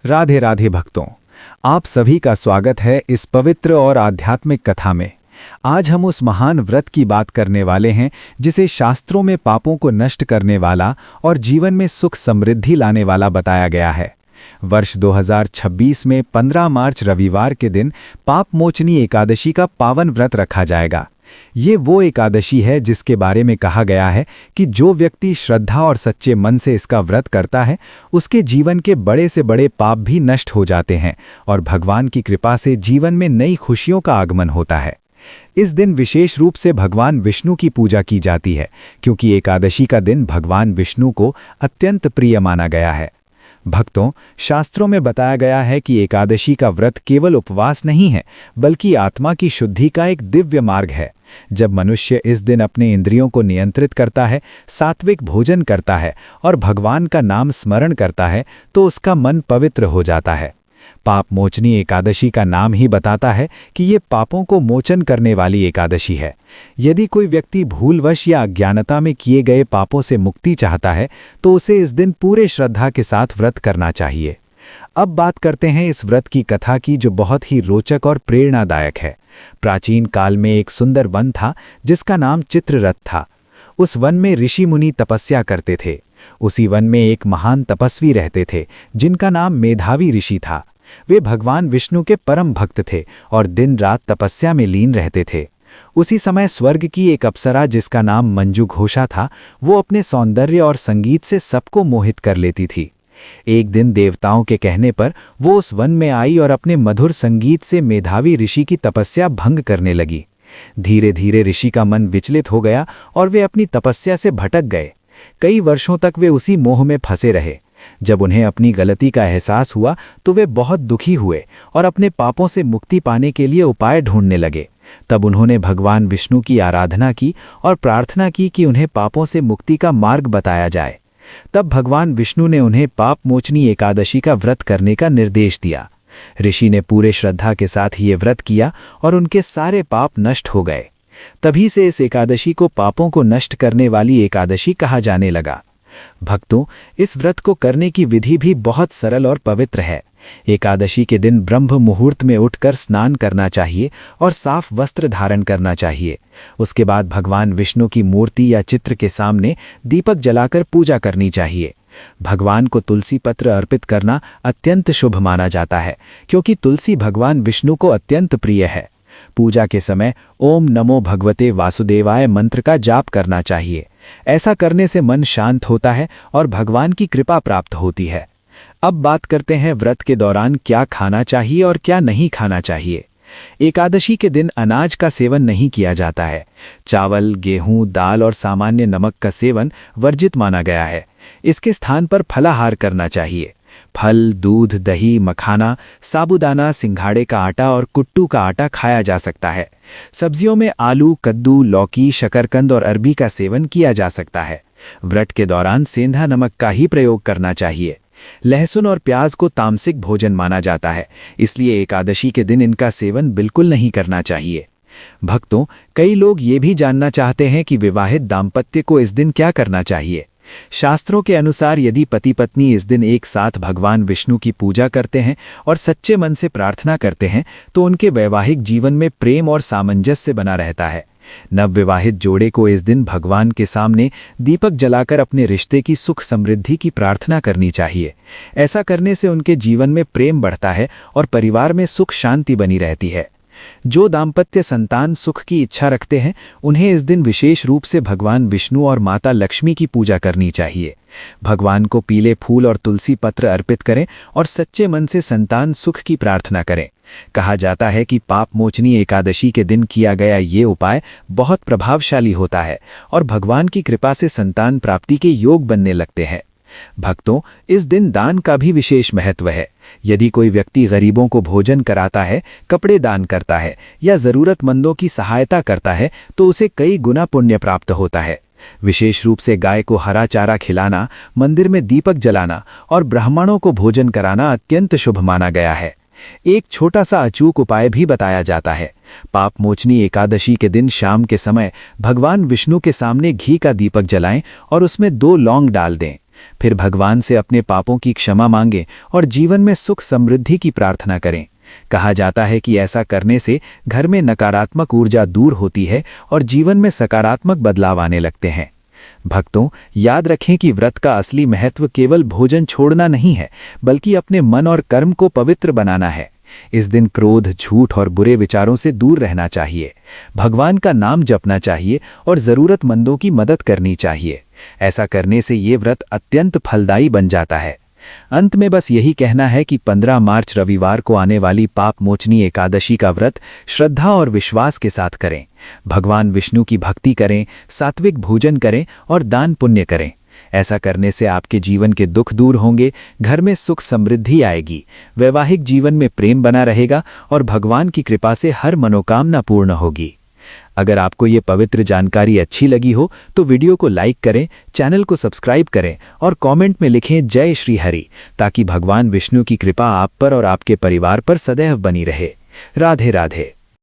राधे राधे भक्तों, आप सभी का स्वागत है इस पवित्र और आध्यात्मिक कथा में। आज हम उस महान व्रत की बात करने वाले हैं जिसे शास्त्रों में पापों को नष्ट करने वाला और जीवन में सुख समृद्धि लाने वाला बताया गया है। वर्ष 2026 में 15 मार्च रविवार के दिन पाप मोचनी एकादशी का पावन व्रत रखा जाएगा। ये वो एकादशी है जिसके बारे में कहा गया है कि जो व्यक्ति श्रद्धा और सच्चे मन से इसका व्रत करता है, उसके जीवन के बड़े से बड़े पाप भी नष्ट हो जाते हैं और भगवान की कृपा से जीवन में नई खुशियों का आगमन होता है। इस दिन विशेष रूप से भगवान विष्णु की पूजा की जाती है, क्योंकि एकादशी का दिन भगवान विष्णु को अत्यंत प्रिय माना गया है। भक्तों, शास्त्रों में बताया गया है कि एकादशी का व्रत केवल उपवास नहीं है, बल्कि आत्मा की शुद्धि का एक दिव्य मार्ग है। जब मनुष्य इस दिन अपने इंद्रियों को नियंत्रित करता है, सात्विक भोजन करता है और भगवान का नाम स्मरण करता है, तो उसका मन पवित्र हो जाता है। पाप मोचनी एकादशी का नाम ही बताता है कि ये पापों को मोचन करने वाली एकादशी है। यदि कोई व्यक्ति भूलवश या अज्ञानता में किए गए पापों से मुक्ति चाहता है, तो उसे इस दिन पूरे श्रद्धा के साथ व्रत करना चाहिए। अब बात करते हैं इस व्रत की कथा की, जो बहुत ही रोचक और प्रेरणादायक है। प्राचीन काल में एक सुंदर वन था जिसका नाम चित्ररथ था। उस वन में ऋषि मुनि तपस्या करते थे। उसी वन में एक महान तपस्वी रहते थे जिनका नाम मेधावी ऋषि था। वे भगवान विष्णु के परम भक्त थे और दिन रात तपस्या में लीन रहते थे। उसी समय स्वर्ग की एक अप्सरा जिसका नाम मंजू घोषा था, वो अपने सौंदर्य और संगीत से सबको मोहित कर लेती थी। एक दिन देवताओं के कहने पर वो उस वन में आई और अपने मधुर संगीत से मेधावी ऋषि की तपस्या भंग करने लगी। धीरे धीरे ऋषि का मन विचलित हो गया और वे अपनी तपस्या से भटक गए। कई वर्षों तक वे उसी मोह में फंसे रहे। जब उन्हें अपनी गलती का एहसास हुआ तो वे बहुत दुखी हुए और अपने पापों से मुक्ति पाने के लिए उपाय ढूंढने लगे। तब उन्होंने भगवान विष्णु की आराधना की और प्रार्थना की कि उन्हें पापों से मुक्ति का मार्ग बताया जाए। तब भगवान विष्णु ने उन्हें पाप मोचनी एकादशी का व्रत करने का निर्देश दिया। ऋषि ने पूरे श्रद्धा के साथ ये व्रत किया और उनके सारे पाप नष्ट हो गए। तभी से इस एकादशी को पापों को नष्ट करने वाली एकादशी कहा जाने लगा। भक्तों, इस व्रत को करने की विधि भी बहुत सरल और पवित्र है। एकादशी के दिन ब्रह्म मुहूर्त में उठकर स्नान करना चाहिए और साफ वस्त्र धारण करना चाहिए। उसके बाद भगवान विष्णु की मूर्ति या चित्र के सामने दीपक जलाकर पूजा करनी चाहिए। भगवान को तुलसी पत्र अर्पित करना अत्यंत शुभ माना जाता है, क्योंकि तुलसी भगवान विष्णु को अत्यंत प्रिय है। पूजा के समय ओम नमो भगवते वासुदेवाय मंत्र का जाप करना चाहिए। ऐसा करने से मन शांत होता है और भगवान की कृपा प्राप्त होती है। अब बात करते हैं व्रत के दौरान क्या खाना चाहिए और क्या नहीं खाना चाहिए। एकादशी के दिन अनाज का सेवन नहीं किया जाता है। चावल, गेहूं, दाल और सामान्य नमक का सेवन वर्जित माना गया है। इसके स्थान पर फलाहार करना चाहिए। फल, दूध, दही, मखाना, साबूदाना, सिंघाड़े का आटा और कुट्टू का आटा खाया जा सकता है। सब्जियों में आलू, कद्दू, लौकी, शकरकंद और अरबी का सेवन किया जा सकता है। व्रत के दौरान सेंधा नमक का ही प्रयोग करना चाहिए। लहसुन और प्याज को तामसिक भोजन माना जाता है, इसलिए एकादशी के दिन इनका सेवन बिल्कुल नहीं करना चाहिए। भक्तों, कई लोग ये भी जानना चाहते हैं कि विवाहित दाम्पत्य को इस दिन क्या करना चाहिए। शास्त्रों के अनुसार यदि पति पत्नी इस दिन एक साथ भगवान विष्णु की पूजा करते हैं और सच्चे मन से प्रार्थना करते हैं, तो उनके वैवाहिक जीवन में प्रेम और सामंजस्य बना रहता है। नवविवाहित जोड़े को इस दिन भगवान के सामने दीपक जलाकर अपने रिश्ते की सुख समृद्धि की प्रार्थना करनी चाहिए। ऐसा करने से उनके जीवन में प्रेम बढ़ता है और परिवार में सुख शांति बनी रहती है। जो दाम्पत्य संतान सुख की इच्छा रखते हैं, उन्हें इस दिन विशेष रूप से भगवान विष्णु और माता लक्ष्मी की पूजा करनी चाहिए। भगवान को पीले फूल और तुलसी पत्र अर्पित करें और सच्चे मन से संतान सुख की प्रार्थना करें। कहा जाता है कि पाप मोचनी एकादशी के दिन किया गया ये उपाय बहुत प्रभावशाली होता है और भगवान की कृपा से संतान प्राप्ति के योग बनने लगते हैं। भक्तों, इस दिन दान का भी विशेष महत्व है। यदि कोई व्यक्ति गरीबों को भोजन कराता है, कपड़े दान करता है या जरूरतमंदों की सहायता करता है, तो उसे कई गुना पुण्य प्राप्त होता है। विशेष रूप से गाय को हरा चारा खिलाना, मंदिर में दीपक जलाना और ब्राह्मणों को भोजन कराना अत्यंत शुभ माना गया है। एक छोटा सा अचूक उपाय भी बताया जाता है। पाप मोचनी एकादशी के दिन शाम के समय भगवान विष्णु के सामने घी का दीपक जलाएं और उसमें 2 लौंग डाल दें। फिर भगवान से अपने पापों की क्षमा मांगें और जीवन में सुख समृद्धि की प्रार्थना करें। कहा जाता है कि ऐसा करने से घर में नकारात्मक ऊर्जा दूर होती है और जीवन में सकारात्मक बदलाव आने लगते हैं। भक्तों, याद रखें कि व्रत का असली महत्व केवल भोजन छोड़ना नहीं है, बल्कि अपने मन और कर्म को पवित्र बनाना है। इस दिन क्रोध, झूठ और बुरे विचारों से दूर रहना चाहिए, भगवान का नाम जपना चाहिए और जरूरतमंदों की मदद करनी चाहिए। ऐसा करने से ये व्रत अत्यंत फलदायी बन जाता है। अंत में बस यही कहना है कि 15 मार्च रविवार को आने वाली पाप मोचनी एकादशी का व्रत श्रद्धा और विश्वास के साथ करें। भगवान विष्णु की भक्ति करें, सात्विक भोजन करें और दान पुण्य करें। ऐसा करने से आपके जीवन के दुख दूर होंगे, घर में सुख समृद्धि आएगी, वैवाहिक जीवन में प्रेम बना रहेगा और भगवान की कृपा से हर मनोकामना पूर्ण होगी। अगर आपको ये पवित्र जानकारी अच्छी लगी हो तो वीडियो को लाइक करें, चैनल को सब्सक्राइब करें और कमेंट में लिखें जय श्री हरि, ताकि भगवान विष्णु की कृपा आप पर और आपके परिवार पर सदैव बनी रहे। राधे राधे।